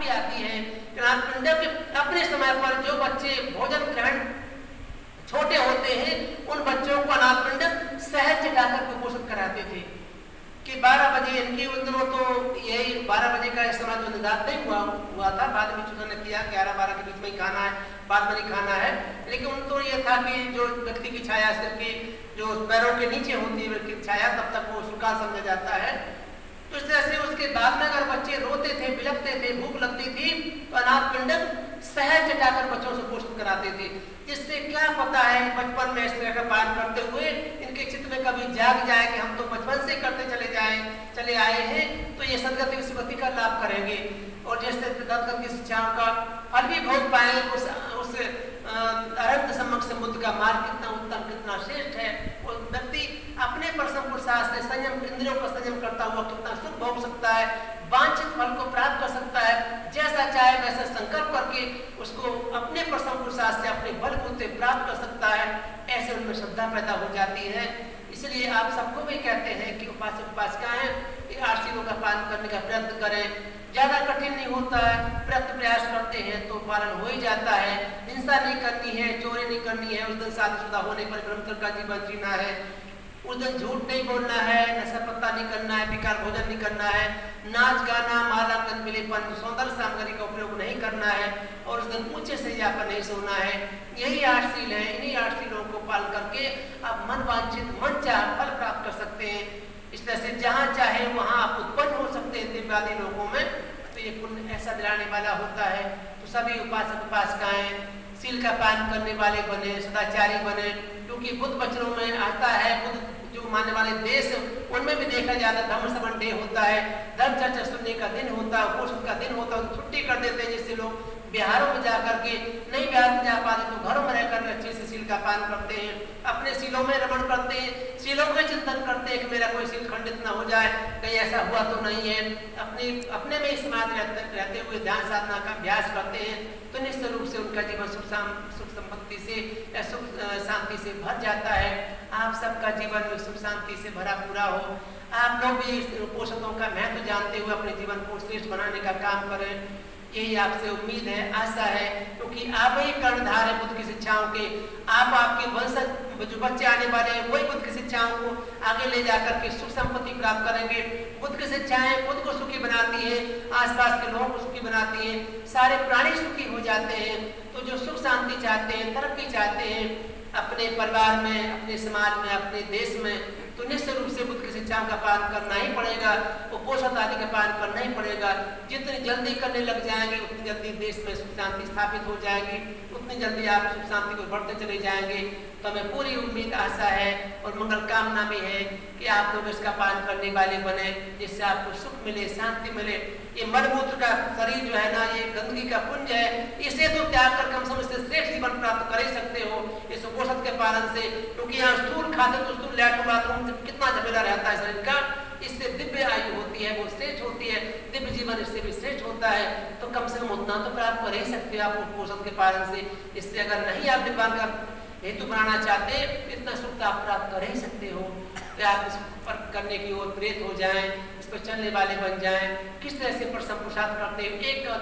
भी आती है कि अनाथ पिंड के अपने समय पर जो बच्चे भोजन ग्रहण छोटे होते हैं उन बच्चों को अनाथ पिंड शहद चटाकर कुपोषित कराते थे कि 12 बजे इनकी उन दिनों तो यही 12 बजे का समय तो निर्धारित नहीं हुआ था, बाद में उन्होंने किया 11-12 के बीच में ही खाना है, बाद में नहीं खाना है, लेकिन उन तो ये था कि जो व्यक्ति की छाया सिर की जो पैरों के नीचे होती है व्यक्ति की छाया तब तक वो सुखा समझा जाता है। तो इस तरह से उसके बाद में अगर बच्चे रोते थे, बिलखते थे, भूख लगती थी तो अनाथ पिंडक शहद चटाकर बच्चों से पोषित कराते थे। इससे क्या पता है बचपन में इस तरह का पाठ करते हुए इनके चित्त में कभी जाग जाए कि हम तो बचपन से करते चले आए हैं तो ये सदगति सुगति का लाभ करेंगे और जैसे सदगति की शिक्षाओं का फल भी भोग पाए। उस अरहत सम्यक संबुद्ध का मार्ग कितना उत्तम कितना श्रेष्ठ है। वो व्यक्ति अपने परसम पुरुषार्थ से संयम इंद्रियों का संयम करता हुआ कितना सुख भोग सकता है, वांछित फल को प्राप्त कर सकता है, जैसा चाहे वैसा संकल्प करके उसको अपने परसम पुरुषार्थ से अपने बल बुद्धि प्राप्त कर सकता है। ऐसे उनमें श्रद्धा पैदा हो जाती है। इसलिए आप सबको भी कहते हैं कि उपासक उपासिकाएं 8 शीलों का पालन करने का प्रयत्न करें। ज्यादा कठिन नहीं होता है, प्रयास करते हैं तो पालन हो ही जाता है। हिंसा नहीं करनी है, चोरी नहीं करनी है, उस दिन शादीशुदा होने पर ब्रह्मचर्य का जीवन जीना है, उस दिन झूठ नहीं बोलना है, नशा पत्ता नहीं करना है, बेकार भोजन नहीं करना है, नाच गाना माला कंदमिलेपन सौंदर्य सामग्री का उपयोग नहीं करना है और उस दिन ऊंचे सैया पर नहीं सोना है। यही 8 शील है। इन्हीं 8 शीलों को पालन करके आप मन वांछित मन चाह फल प्राप्त कर सकते हैं। इस तरह से जहाँ चाहे वहाँ आप उत्पन्न हो सकते हैं दिव्यादि लोगों में। तो ये पुण्य ऐसा दिलाने वाला होता है। तो सभी उपासक उपासिकाएं शील का पालन करने वाले बने, सदाचारी बने, क्योंकि बुद्ध वचनों में आता है, बुद्ध जो मानने वाले देश उनमें भी देखा जाता है धर्म श्रवण डे होता है, धर्म चर्चा सुनने का दिन होता है, उपोषण का दिन होता है, छुट्टी कर देते हैं। जिससे लोग बिहारों में जाकर के नहीं बिहार में जा पाते तो घरों में रहकर अच्छे से शील का पालन करते हैं, अपने शीलों में रमण करते हैं, शीलों का चिंतन करते हैं कि मेरा कोई शील खंडित ना हो जाए, कहीं ऐसा हुआ तो नहीं है। अपने में समाज रहते हुए ध्यान साधना का अभ्यास करते हैं तो निश्चित रूप से उनका जीवन सुख संपत्ति से या सुख शांति से भर जाता है। आप सबका जीवन में सुख शांति से भरा पूरा हो। आप लोग भी पोषकों का महत्व जानते हुए अपने जीवन को श्रेष्ठ बनाने का काम करें, यही आपसे उम्मीद है, आशा है, क्योंकि आप ही कर्णधार है बुद्ध की शिक्षाओं के। आप आपके वंशज जो बच्चे आने वाले हैं वही बुद्ध की शिक्षाओं को आगे ले जाकर के सुख संपत्ति प्राप्त करेंगे। बुद्ध की शिक्षाएं खुद को सुखी बनाती है, आसपास के लोगों को सुखी बनाती है, सारे प्राणी सुखी हो जाते हैं। तो जो सुख शांति चाहते हैं, तरक्की चाहते हैं अपने परिवार में, अपने समाज में, अपने देश में, तो निश्चित रूप से बुद्ध की शिक्षाओं का पालन करना ही पड़ेगा, उपोषण आदि का पालन करना ही पड़ेगा। जितनी जल्दी करने लग जाएंगे उतनी जल्दी देश में सुख शांति स्थापित हो जाएगी, उतनी जल्दी आप सुख शांति को बढ़ते चले जाएंगे। तो हमें पूरी उम्मीद आशा है और मंगल कामना भी है कि आप लोग इसका पालन करने वाले बने, जिससे आपको सुख मिले, शांति मिले। ये मलमूत्र का शरीर जो है ना, ये गंदगी का पुंज है, इसे तो त्याग कर कम समय से श्रेष्ठ जीवन प्राप्त कर ही सकते हो इस उपोषण के पालन से। क्योंकि यहाँ स्थूल खाते तो स्थूल लैट्रिन बाथरूम कितना झमेला रहता है शरीर का, इससे दिव्य आयु होती है, वो श्रेष्ठ होती है, दिव्य जीवन इससे भी श्रेष्ठ होता है। तो कम से कम उतना तो प्राप्त कर ही सकते हो आप उपोषण के पालन से। इससे अगर नहीं आप निर्वाण का हेतु बनाना चाहते इतना सुख आप प्राप्त कर ही सकते हो। तो आप इस पर करने की ओर प्रेरित हो जाएं, इस पर चलने वाले बन जाएं। किस तरह से परसम पुरुषार्थ करते हैं,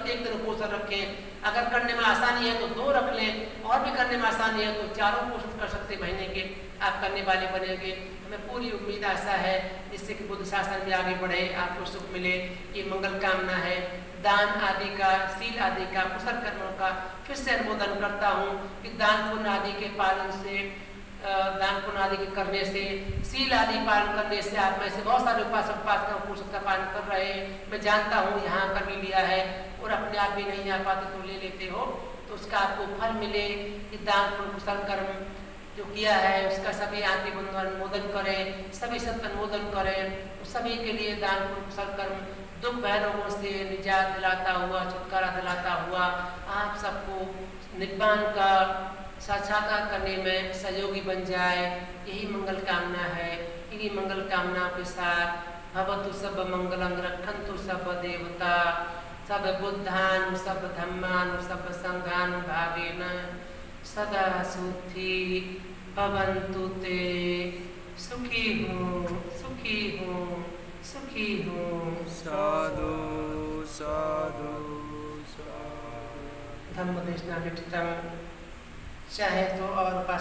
एक दिन उपोषण रखें, अगर करने में आसानी है तो 2 रख लें, और भी करने में आसानी है तो 4 उपोषण कर सकते महीने के, आप करने वाले बनेंगे। हमें पूरी उम्मीद आशा है जिससे कि बुद्ध शासन में आगे बढ़े, आपको सुख मिले, ये मंगल कामना है। दान आदि का, शील आदि का, कुशल कर्मों का फिर से अनुमोदन करता हूँ कि दान पुण्य आदि के पालन से, दान पुण्य आदि के करने से, शील आदि पालन करने से आप में से बहुत सारे उपासक उपासिका उपोषण का पालन कर रहे हैं। मैं जानता हूँ यहाँ कर भी लिया है और अपने आप भी नहीं आ पाते तो ले लेते हो, तो उसका आपको फल मिले कि दान पुण्य कुशल कर्म जो किया है उसका सभी आंतरिक अनुमोदन करें, सभी सब अनुमोदन करें। सभी के लिए दान पुण्य कुशल कर्म दुख भय रोगों से निजात दिलाता हुआ, छुटकारा दिलाता हुआ आप सबको निब्बान का साक्षात्कार करने में सहयोगी बन जाए, यही मंगल कामना है। इन्हीं मंगल कामनाओं के साथ भवतु सब मंगलं रक्षन्तु सब देवता सब बुद्धान सब धम्मान सब संघान भावेन सदा सुखी भवन्तु ते। सुखी हूँ, सुखी हूँ, सुखी हूँ। साधु साधु धम्म देशना विठितम। चाहे तो और